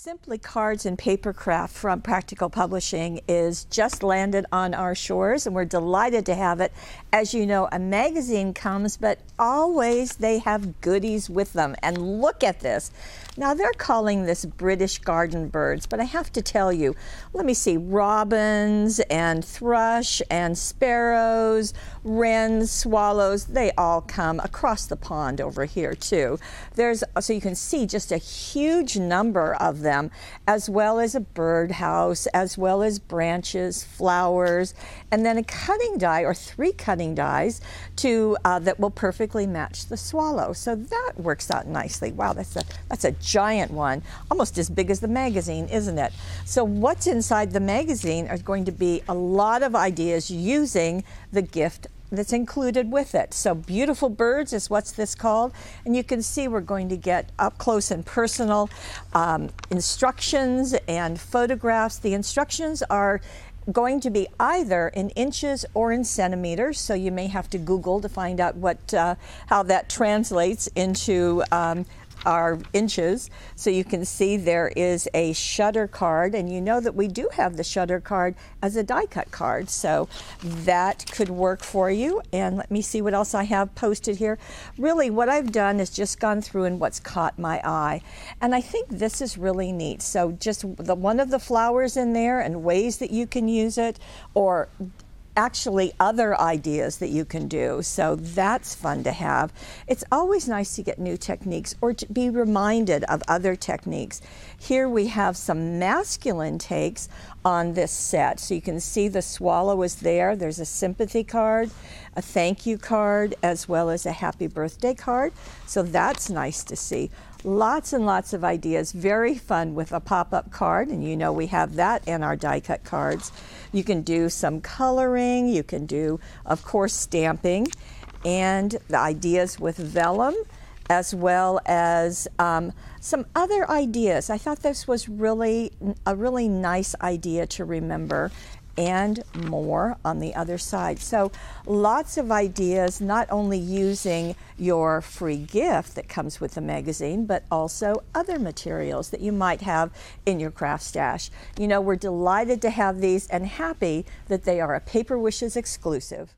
Simply Cards and Papercraft from Practical Publishing is just landed on our shores, and we're delighted to have it. As you know, a magazine comes, but always they have goodies with them. And look at this. Now they're calling this British garden birds, but I have to tell you, let me see, robins and thrush and sparrows, wrens, swallows, they all come across the pond over here too. So you can see just a huge number of them, as well as a birdhouse, as well as branches, flowers, and then a cutting die or 3 cutting dies that will perfectly match the swallow. So that works out nicely. Wow, that's a giant one, almost as big as the magazine, isn't it? So what's inside the magazine are going to be a lot of ideas using the gift that's included with it. So Beautiful Birds is what's this called, and you can see we're going to get up close and personal instructions and photographs. The instructions are going to be either in inches or in centimeters, so you may have to Google to find out how that translates into our inches. So you can see there is a shutter card, and you know that we do have the shutter card as a die cut card, so that could work for you. And let me see what else I have posted here. Really what I've done is just gone through and what's caught my eye, and I think this is really neat. So just one of the flowers in there and ways that you can use it, or actually other ideas that you can do. So that's fun to have. It's always nice to get new techniques or to be reminded of other techniques. Here we have some masculine takes on this set. So you can see the swallow is there. There's a sympathy card, a thank you card, as well as a happy birthday card. So that's nice to see. Lots and lots of ideas. Very fun with a pop-up card, and you know we have that in our die cut cards. You can do some coloring. You can do, of course, stamping, and the ideas with vellum, as well as some other ideas. I thought this was really a really nice idea to remember, and more on the other side. So lots of ideas, not only using your free gift that comes with the magazine, but also other materials that you might have in your craft stash. You know, we're delighted to have these and happy that they are a Paper Wishes exclusive.